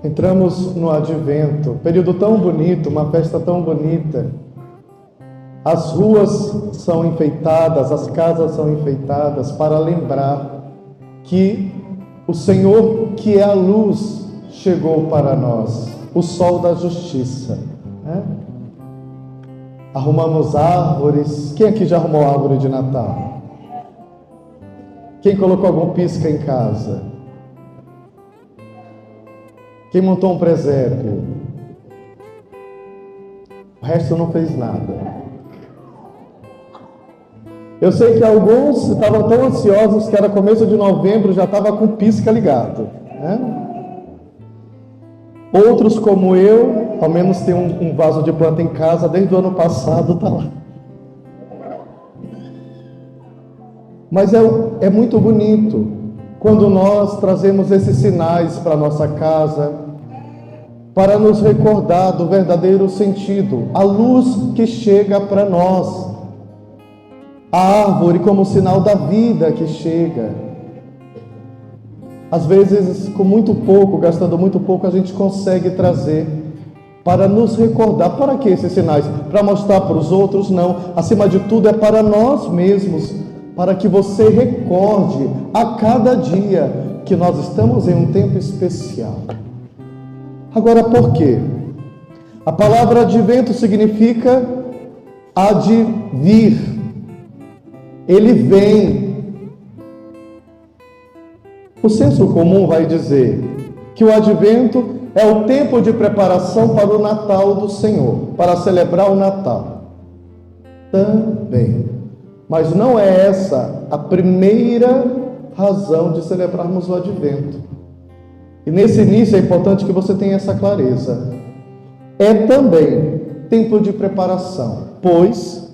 Entramos no Advento, período tão bonito, uma festa tão bonita. As ruas são enfeitadas, as casas são enfeitadas para lembrar que o Senhor, que é a luz, chegou para nós, o sol da justiça, né? Arrumamos árvores. Quem aqui já arrumou árvore de Natal? Quem colocou algum pisca em casa? Quem montou um presépio? O resto não fez nada. Eu sei que alguns estavam tão ansiosos que era começo de novembro, já estava com o pisca ligado, né? Outros, como eu, ao menos tem um vaso de planta em casa, desde o ano passado está lá. Mas é muito bonito quando nós trazemos esses sinais para a nossa casa, para nos recordar do verdadeiro sentido, a luz que chega para nós, a árvore como sinal da vida que chega. Às vezes, com muito pouco, gastando muito pouco, a gente consegue trazer para nos recordar. Para que esses sinais? Para mostrar para os outros? Não. Acima de tudo, é para nós mesmos, para que você recorde a cada dia que nós estamos em um tempo especial. Agora, por quê? A palavra advento significa há de vir. Ele vem. O senso comum vai dizer que o advento é o tempo de preparação para o Natal do Senhor, para celebrar o Natal. Também. Mas não é essa a primeira razão de celebrarmos o advento. E nesse início é importante que você tenha essa clareza. É também tempo de preparação, pois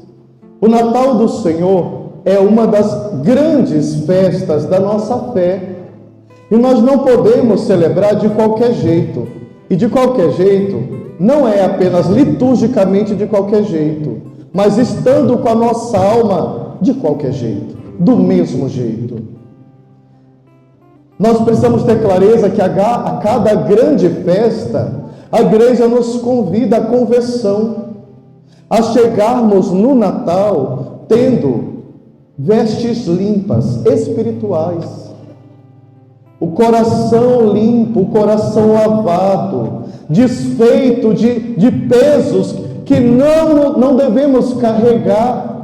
o Natal do Senhor é uma das grandes festas da nossa fé. E nós não podemos celebrar de qualquer jeito. E de qualquer jeito não é apenas liturgicamente de qualquer jeito, mas estando com a nossa alma de qualquer jeito, do mesmo jeito. Nós precisamos ter clareza que a cada grande festa, a igreja nos convida à conversão, a chegarmos no Natal tendo vestes limpas, espirituais. O coração limpo, o coração lavado, desfeito de pesos que não devemos carregar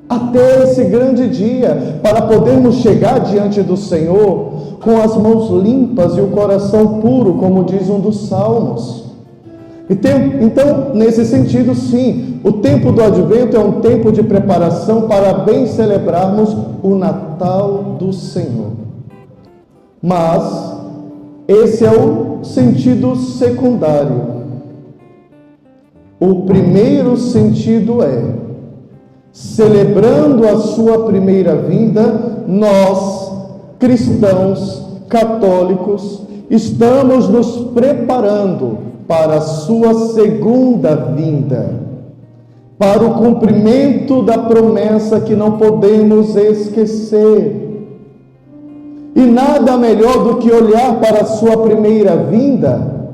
até esse grande dia, para podermos chegar diante do Senhor com as mãos limpas e o coração puro, como diz um dos salmos. Então, nesse sentido, sim, o tempo do advento é um tempo de preparação para bem celebrarmos o Natal do Senhor. Mas esse é o sentido secundário. O primeiro sentido é: celebrando a sua primeira vinda, nós, cristãos, católicos, estamos nos preparando para a sua segunda vinda, para o cumprimento da promessa que não podemos esquecer. E nada melhor do que olhar para a sua primeira vinda,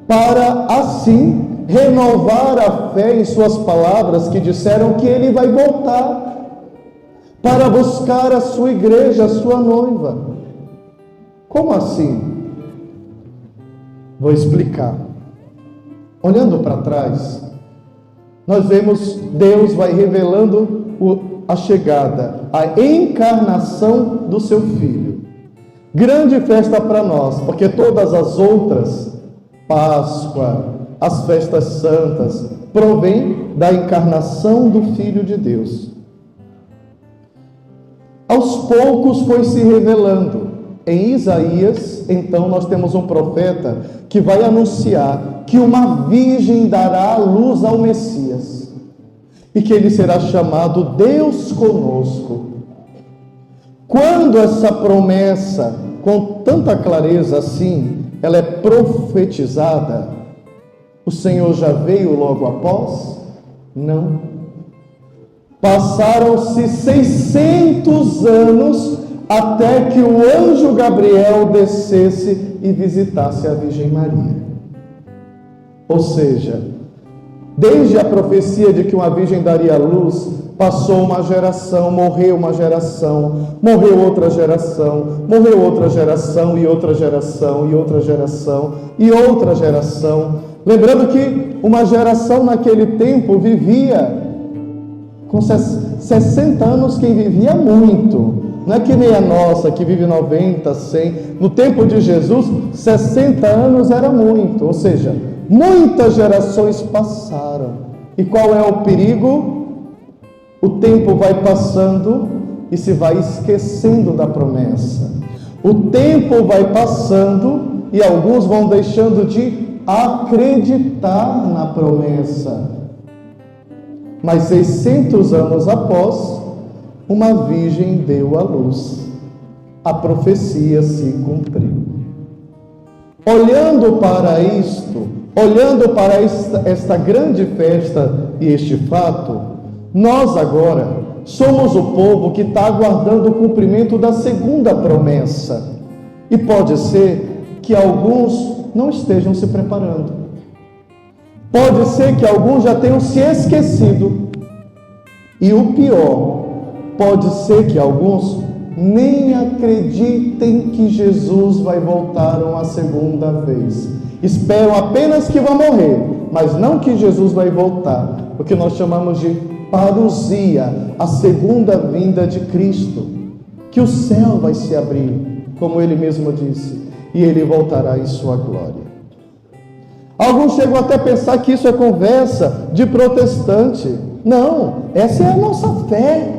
para assim renovar a fé em suas palavras que disseram que ele vai voltar para buscar a sua igreja, a sua noiva. Como assim? Vou explicar. Olhando para trás, nós vemos Deus vai revelando a chegada, a encarnação do seu Filho. Grande festa para nós, porque todas as outras, Páscoa, as festas santas, provém da encarnação do Filho de Deus. Aos poucos foi se revelando. Em Isaías, então, nós temos um profeta que vai anunciar que uma virgem dará a luz ao Messias e que ele será chamado Deus conosco. Quando essa promessa, com tanta clareza assim, ela é profetizada, o Senhor já veio logo após? Não. Passaram-se 600 anos até que o anjo Gabriel descesse e visitasse a Virgem Maria. Ou seja, desde a profecia de que uma virgem daria luz, passou uma geração, morreu uma geração, morreu outra geração, morreu outra geração e outra geração e outra geração e outra geração. Lembrando que uma geração naquele tempo vivia com 60 anos, quem vivia muito. Não é que nem a nossa, que vive 90, 100. No tempo de Jesus, 60 anos era muito. Ou seja, muitas gerações passaram. E qual é o perigo? O tempo vai passando e se vai esquecendo da promessa. O tempo vai passando e alguns vão deixando de acreditar na promessa. Mas 600 anos após, uma virgem deu à luz. A profecia se cumpriu. Olhando para isto, olhando para esta grande festa e este fato, nós agora somos o povo que está aguardando o cumprimento da segunda promessa. E pode ser que alguns não estejam se preparando. Pode ser que alguns já tenham se esquecido. E o pior, pode ser que alguns nem acreditem que Jesus vai voltar uma segunda vez. Esperam apenas que vão morrer, mas não que Jesus vai voltar. O que nós chamamos de parousia, a segunda vinda de Cristo. Que o céu vai se abrir, como ele mesmo disse, e ele voltará em sua glória. Alguns chegam até a pensar que isso é conversa de protestante. Não, essa é a nossa fé.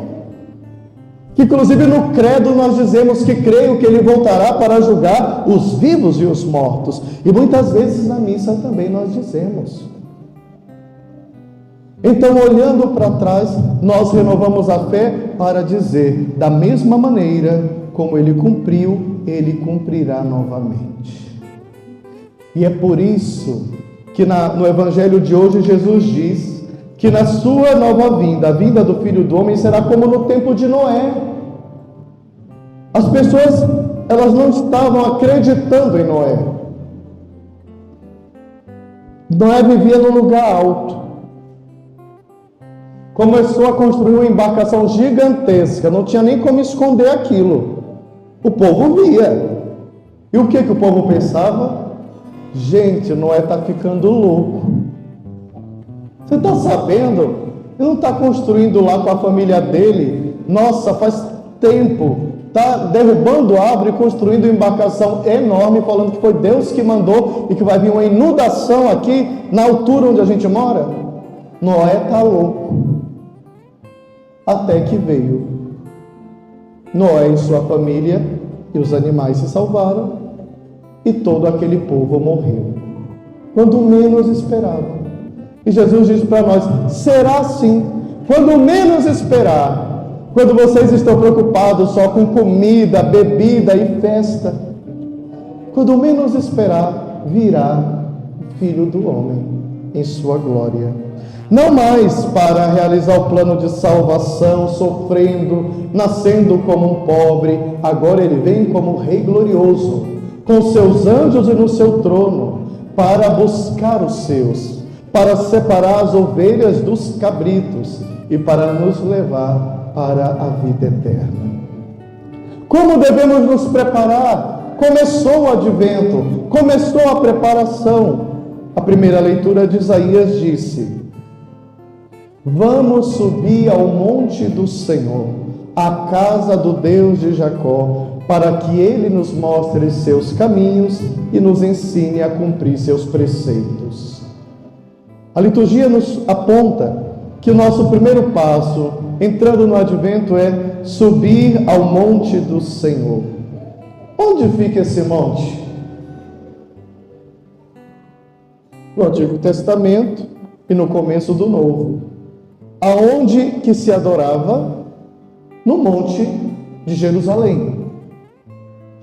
Que inclusive no credo nós dizemos que creio que ele voltará para julgar os vivos e os mortos. E muitas vezes na missa também nós dizemos. Então, olhando para trás, nós renovamos a fé para dizer, da mesma maneira como ele cumpriu, ele cumprirá novamente. E é por isso que no Evangelho de hoje Jesus diz que na sua nova vinda, a vinda do Filho do Homem será como no tempo de Noé. As pessoas, elas não estavam acreditando em Noé. Noé vivia num lugar alto. Começou a construir uma embarcação gigantesca, não tinha nem como esconder aquilo. O povo via. E o que o povo pensava? Gente, Noé está ficando louco. Você está sabendo? Ele não está construindo lá com a família dele. Nossa, faz tempo. Está derrubando árvore e construindo uma embarcação enorme, falando que foi Deus que mandou e que vai vir uma inundação aqui na altura onde a gente mora. Noé está louco. Até que veio Noé e sua família e os animais se salvaram. E todo aquele povo morreu, quando menos esperavam. E Jesus diz para nós, será assim, quando menos esperar, quando vocês estão preocupados só com comida, bebida e festa, quando menos esperar, virá o Filho do Homem em sua glória. Não mais para realizar o plano de salvação, sofrendo, nascendo como um pobre, agora ele vem como Rei glorioso, com seus anjos e no seu trono, para buscar os seus, para separar as ovelhas dos cabritos e para nos levar para a vida eterna. Como devemos nos preparar? Começou o advento, começou a preparação. A primeira leitura de Isaías disse: vamos subir ao monte do Senhor, à casa do Deus de Jacó, para que Ele nos mostre seus caminhos e nos ensine a cumprir seus preceitos. A liturgia nos aponta que o nosso primeiro passo, entrando no advento, é subir ao monte do Senhor. Onde fica esse monte? No Antigo Testamento e no começo do Novo. Aonde que se adorava? No monte de Jerusalém.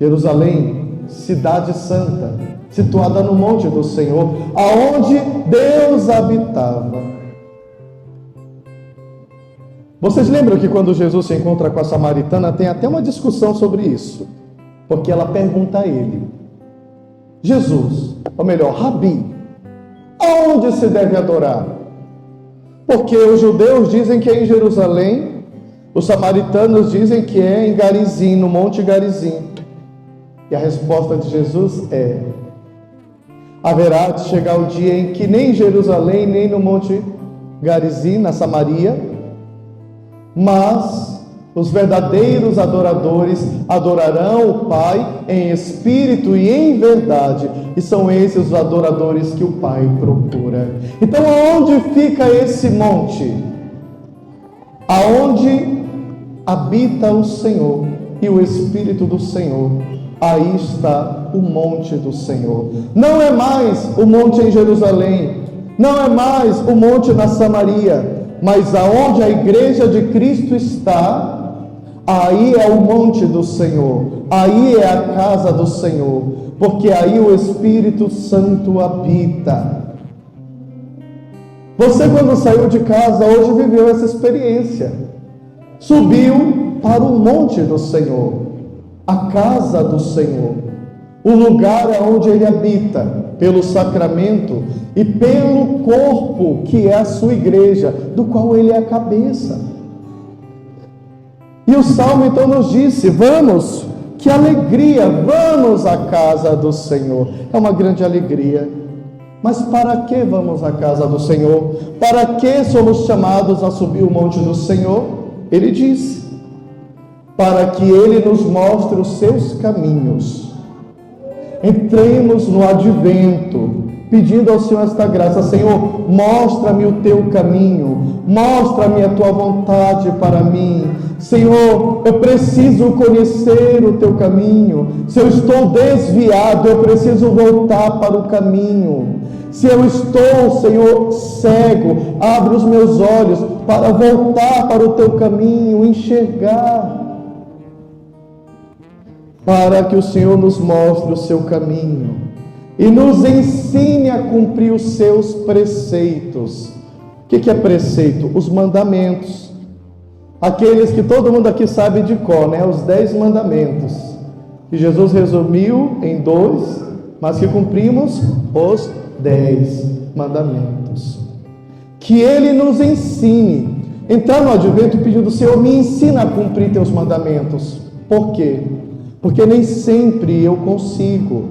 Jerusalém, cidade santa, situada no monte do Senhor, aonde Deus habitava. Vocês lembram que quando Jesus se encontra com a samaritana, tem até uma discussão sobre isso, porque ela pergunta a ele: Jesus, ou melhor, Rabi, aonde se deve adorar? Porque os judeus dizem que é em Jerusalém, os samaritanos dizem que é em Garizim, no Monte Garizim. E a resposta de Jesus é: haverá de chegar o dia em que nem em Jerusalém, nem no Monte Garizim, na Samaria, mas os verdadeiros adoradores adorarão o Pai em espírito e em verdade, e são esses os adoradores que o Pai procura. Então, aonde fica esse monte? Aonde habita o Senhor e o Espírito do Senhor, aí está o monte do Senhor. Não é mais o monte em Jerusalém, não é mais o monte na Samaria, mas aonde a igreja de Cristo está, aí é o monte do Senhor, aí é a casa do Senhor, porque aí o Espírito Santo habita. Você, quando saiu de casa hoje, viveu essa experiência, subiu para o monte do Senhor, a casa do Senhor, o lugar onde Ele habita, pelo sacramento e pelo corpo que é a sua igreja, do qual Ele é a cabeça. E o Salmo então nos disse: vamos, que alegria, vamos à casa do Senhor. É uma grande alegria. Mas para que vamos à casa do Senhor? Para que somos chamados a subir o monte do Senhor? Ele disse: para que Ele nos mostre os seus caminhos. Entremos no advento, pedindo ao Senhor esta graça: Senhor, mostra-me o teu caminho, mostra-me a tua vontade para mim. Senhor, eu preciso conhecer o teu caminho. Se eu estou desviado, eu preciso voltar para o caminho. Se eu estou, Senhor, cego, abre os meus olhos para voltar para o teu caminho, enxergar, para que o Senhor nos mostre o seu caminho e nos ensine a cumprir os seus preceitos. O que é preceito? Os mandamentos. Aqueles que todo mundo aqui sabe de cor, né? Os 10 mandamentos, que Jesus resumiu em 2, mas que cumprimos os 10 mandamentos. Que Ele nos ensine. Entrar no advento pedindo: Senhor, me ensina a cumprir teus mandamentos. Por quê? Porque nem sempre eu consigo.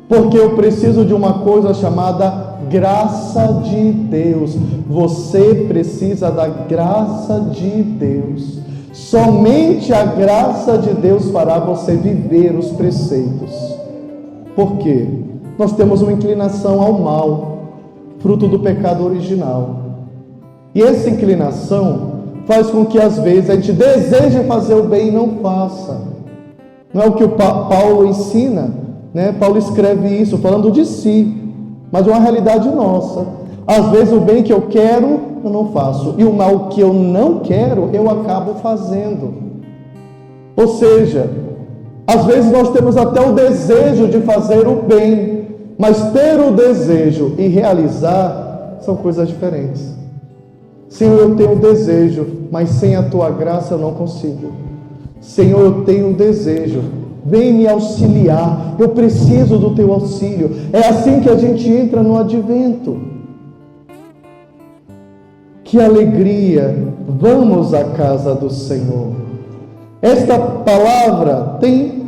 Porque eu preciso de uma coisa chamada graça de Deus. Você precisa da graça de Deus. Somente a graça de Deus fará você viver os preceitos. Por quê? Nós temos uma inclinação ao mal, fruto do pecado original. E essa inclinação faz com que às vezes a gente deseje fazer o bem e não faça. Não é o que o Paulo ensina, né? Paulo escreve isso falando de si, mas é uma realidade nossa. Às vezes o bem que eu quero, eu não faço, e o mal que eu não quero, eu acabo fazendo. Ou seja, às vezes nós temos até o desejo de fazer o bem, mas ter o desejo e realizar são coisas diferentes. Senhor, eu tenho desejo, mas sem a tua graça eu não consigo. Senhor, eu tenho desejo, vem me auxiliar, eu preciso do teu auxílio. É assim que a gente entra no advento. Que alegria, vamos à casa do Senhor. Esta palavra tem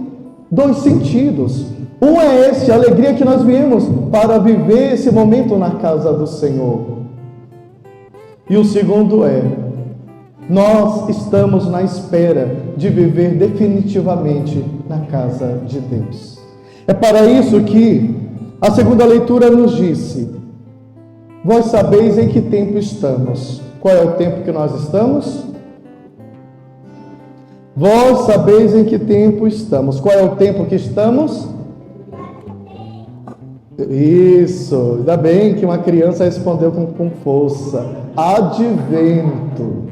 2 sentidos. Um é esse, a alegria que nós viemos para viver esse momento na casa do Senhor. E o segundo é: nós estamos na espera de viver definitivamente na casa de Deus. É para isso que a segunda leitura nos disse: vós sabeis em que tempo estamos. Qual é o tempo que nós estamos? Vós sabeis em que tempo estamos. Qual é o tempo que estamos? Isso, ainda bem que uma criança respondeu com força: advento.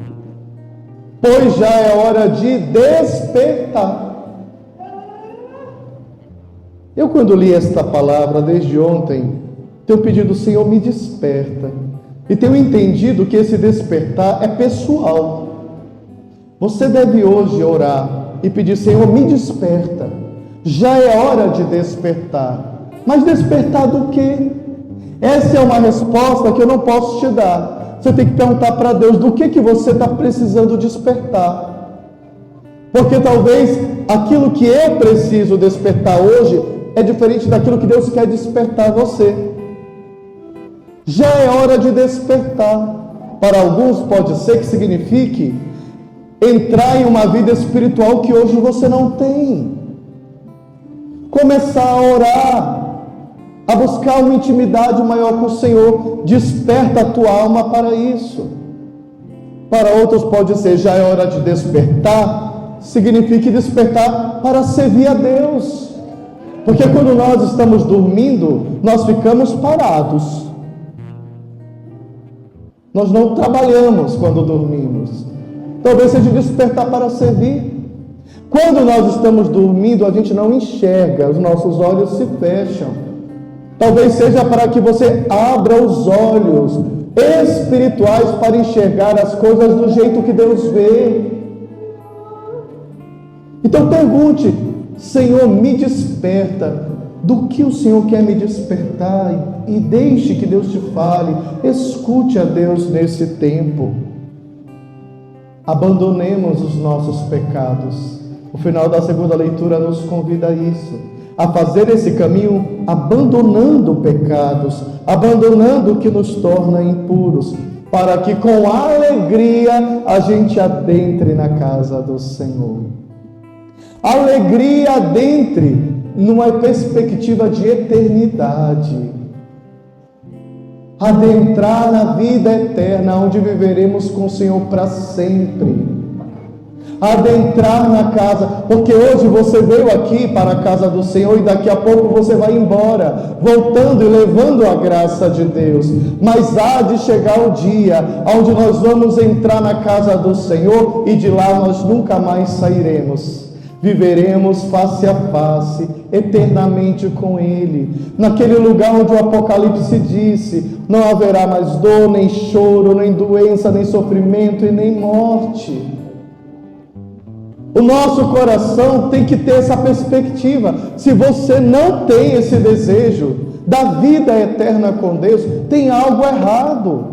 Pois já é hora de despertar. Eu, quando li esta palavra desde ontem, tenho pedido: Senhor, me desperta. E tenho entendido que esse despertar é pessoal. Você deve hoje orar e pedir: Senhor, me desperta. Já é hora de despertar. Mas despertar do quê? Essa é uma resposta que eu não posso te dar. Você tem que perguntar para Deus do que você está precisando despertar. Porque talvez aquilo que eu preciso despertar hoje é diferente daquilo que Deus quer despertar você. Já é hora de despertar. Para alguns pode ser que signifique entrar em uma vida espiritual que hoje você não tem. Começar a orar, a buscar uma intimidade maior com o Senhor. Desperta a tua alma para isso. Para outros pode ser: já é hora de despertar. Significa despertar para servir a Deus. Porque quando nós estamos dormindo, nós ficamos parados. Nós não trabalhamos quando dormimos. Talvez seja despertar para servir. Quando nós estamos dormindo, a gente não enxerga, os nossos olhos se fecham. Talvez seja para que você abra os olhos espirituais para enxergar as coisas do jeito que Deus vê. Então pergunte: Senhor, me desperta. Do que o Senhor quer me despertar? E deixe que Deus te fale. Escute a Deus nesse tempo. Abandonemos os nossos pecados. O final da segunda leitura nos convida a isso, a fazer esse caminho abandonando pecados, abandonando o que nos torna impuros, para que com alegria a gente adentre na casa do Senhor. Alegria adentre numa perspectiva de eternidade. Adentrar na vida eterna, onde viveremos com o Senhor para sempre. Adentrar na casa, porque hoje você veio aqui para a casa do Senhor e daqui a pouco você vai embora, voltando e levando a graça de Deus. Mas há de chegar o dia onde nós vamos entrar na casa do Senhor e de lá nós nunca mais sairemos. Viveremos face a face, eternamente com Ele. Naquele lugar onde o Apocalipse disse: não haverá mais dor, nem choro, nem doença, nem sofrimento e nem morte. O nosso coração tem que ter essa perspectiva. Se você não tem esse desejo da vida eterna com Deus, tem algo errado.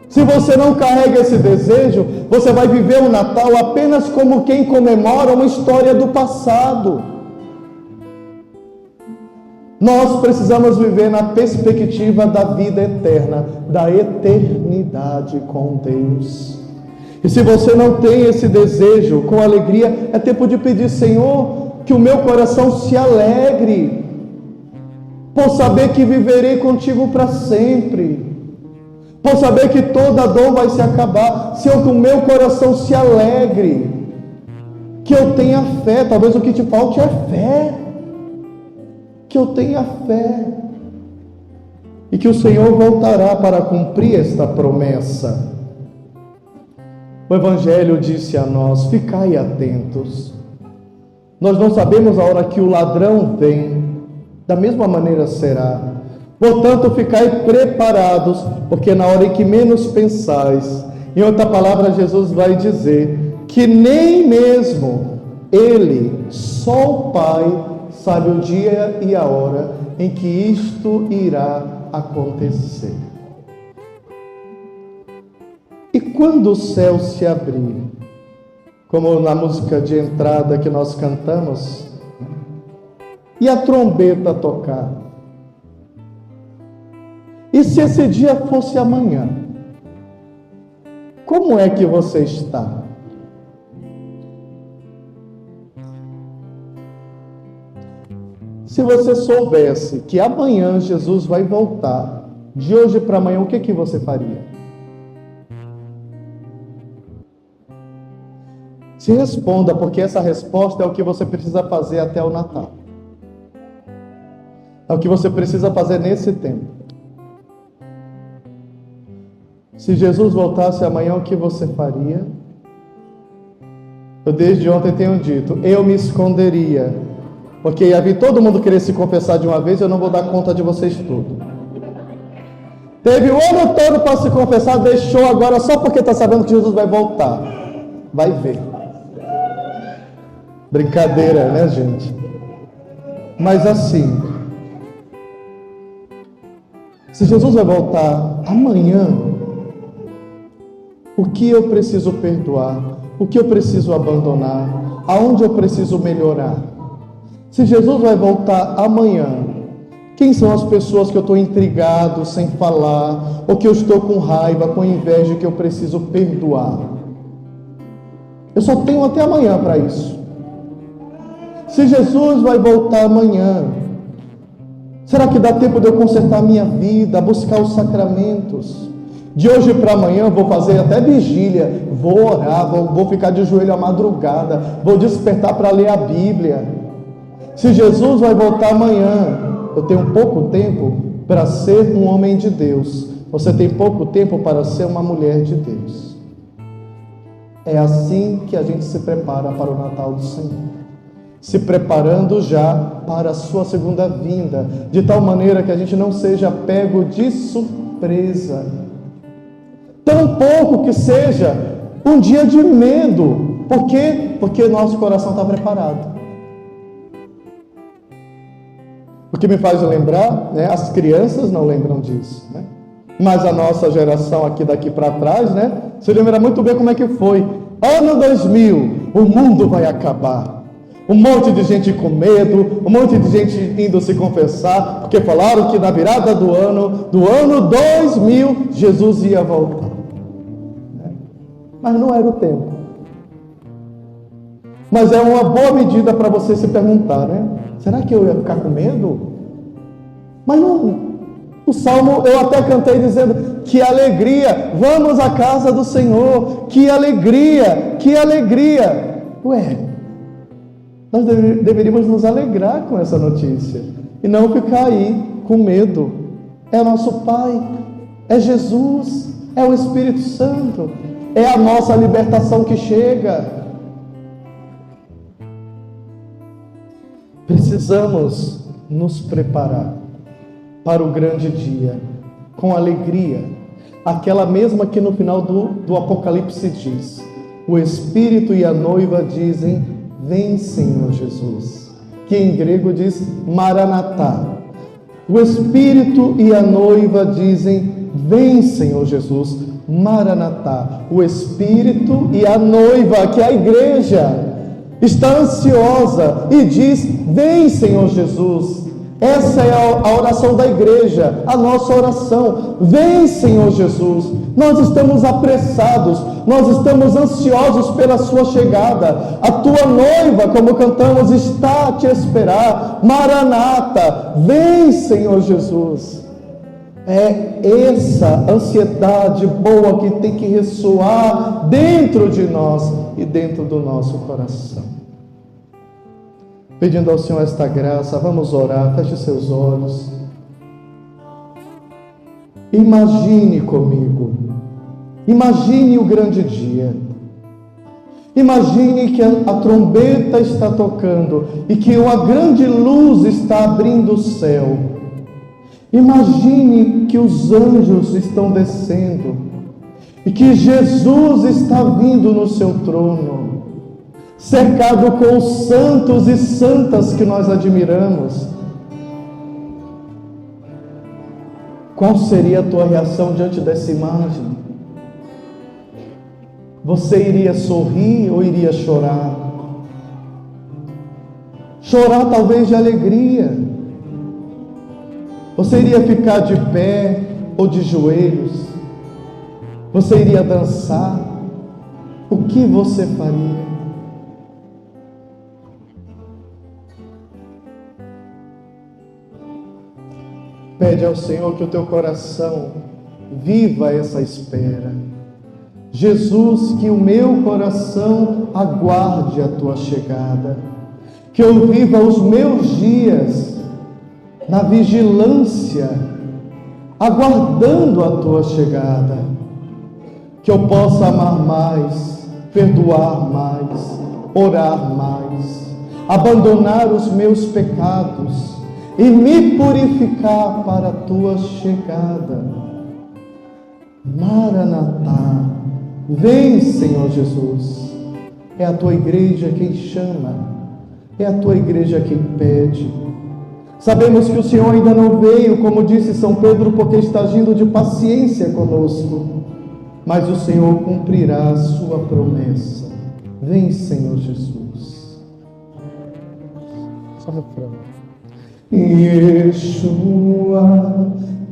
Se você não carrega esse desejo, você vai viver o Natal apenas como quem comemora uma história do passado. Nós precisamos viver na perspectiva da vida eterna, da eternidade com Deus. E se você não tem esse desejo com alegria, é tempo de pedir: Senhor, que o meu coração se alegre, por saber que viverei contigo para sempre. Por saber que toda dor vai se acabar. Senhor, que o meu coração se alegre, que eu tenha fé. Talvez o que te falte é fé. Que eu tenha fé. E que o Senhor voltará para cumprir esta promessa. O Evangelho disse a nós: ficai atentos. Nós não sabemos a hora que o ladrão vem. Da mesma maneira será. Portanto, ficai preparados, porque na hora em que menos pensais, em outra palavra, Jesus vai dizer que nem mesmo Ele, só o Pai, sabe o dia e a hora em que isto irá acontecer. E quando o céu se abrir, como na música de entrada que nós cantamos, e a trombeta tocar, e se esse dia fosse amanhã, como é que você está? Se você soubesse que amanhã Jesus vai voltar, de hoje para amanhã, o que você faria? Se responda, porque essa resposta é o que você precisa fazer até o Natal. É o que você precisa fazer nesse tempo. Se Jesus voltasse amanhã, o que você faria? Eu desde ontem tenho dito: eu me esconderia, porque ia vir todo mundo querer se confessar de uma vez, eu não vou dar conta de vocês tudo. Teve o ano todo para se confessar, deixou agora só porque está sabendo que Jesus vai voltar. Vai ver. Brincadeira, né, gente? Mas assim, se Jesus vai voltar amanhã, o que eu preciso perdoar? O que eu preciso abandonar? Aonde eu preciso melhorar? Se Jesus vai voltar amanhã, quem são as pessoas que eu estou intrigado, sem falar, ou que eu estou com raiva, com inveja, que eu preciso perdoar? Eu só tenho até amanhã para isso. Se Jesus vai voltar amanhã, será que dá tempo de eu consertar a minha vida, buscar os sacramentos? De hoje para amanhã eu vou fazer até vigília, vou orar, vou ficar de joelho à madrugada, vou despertar para ler a Bíblia. Se Jesus vai voltar amanhã, eu tenho pouco tempo para ser um homem de Deus. Você tem pouco tempo para ser uma mulher de Deus. É assim que a gente se prepara para o Natal do Senhor. Se preparando já para a sua segunda vinda, de tal maneira que a gente não seja pego de surpresa. Tão pouco que seja um dia de medo. Por quê? Porque nosso coração está preparado. O que me faz lembrar, né, as crianças não lembram disso, né? Mas a nossa geração aqui daqui para trás, né, se lembra muito bem como é que foi. Ano 2000, o mundo vai acabar. Um monte de gente com medo, um monte de gente indo se confessar, porque falaram que na virada do ano 2000, Jesus ia voltar. Mas não era o tempo. Mas é uma boa medida para você se perguntar, né? Será que eu ia ficar com medo? Mas não. O Salmo eu até cantei dizendo, que alegria, vamos à casa do Senhor, que alegria, que alegria. Ué, nós deveríamos nos alegrar com essa notícia e não ficar aí com medo. É o nosso Pai, é Jesus, é o Espírito Santo, é a nossa libertação que chega. Precisamos nos preparar para o grande dia com alegria, aquela mesma que no final do Apocalipse diz: o Espírito e a noiva dizem: vem, Senhor Jesus, que em grego diz Maranatá. O Espírito e a noiva dizem: vem, Senhor Jesus, Maranatá. O Espírito e a noiva, que é a igreja, está ansiosa e diz: vem, Senhor Jesus. Essa é a oração da igreja, a nossa oração. Vem, Senhor Jesus. Nós estamos apressados, nós estamos ansiosos pela sua chegada. A tua noiva, como cantamos, está a te esperar. Maranata, vem, Senhor Jesus. É essa ansiedade boa que tem que ressoar dentro de nós e dentro do nosso coração. Pedindo ao Senhor esta graça, vamos orar, feche seus olhos. Imagine comigo, imagine o grande dia. Imagine que a trombeta está tocando e que uma grande luz está abrindo o céu. Imagine que os anjos estão descendo e que Jesus está vindo no seu trono, cercado com os santos e santas que nós admiramos. Qual seria a tua reação diante dessa imagem? Você iria sorrir ou iria chorar? Chorar talvez de alegria. Você iria ficar de pé ou de joelhos? Você iria dançar? O que você faria? Pede ao Senhor que o teu coração viva essa espera. Jesus, que o meu coração aguarde a tua chegada. Que eu viva os meus dias na vigilância, aguardando a tua chegada. Que eu possa amar mais, perdoar mais, orar mais, abandonar os meus pecados e me purificar para a tua chegada. Maranatá, vem, Senhor Jesus. É a tua igreja quem chama, é a tua igreja quem pede. Sabemos que o Senhor ainda não veio, como disse São Pedro, porque está agindo de paciência conosco, mas o Senhor cumprirá a sua promessa. Vem, Senhor Jesus. Só refrão. Yeshua,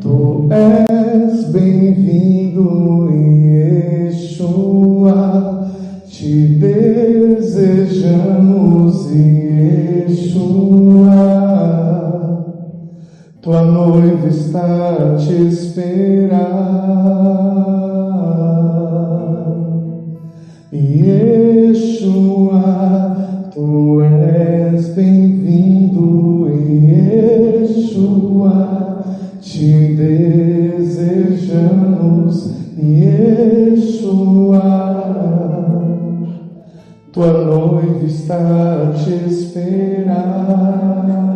tu és bem-vindo, Yeshua, te desejamos, Yeshua, tua noiva está a te esperar. Yeshua, tu és bem-vindo, Yeshua, te desejamos, Yeshua, tua noiva está a te esperar.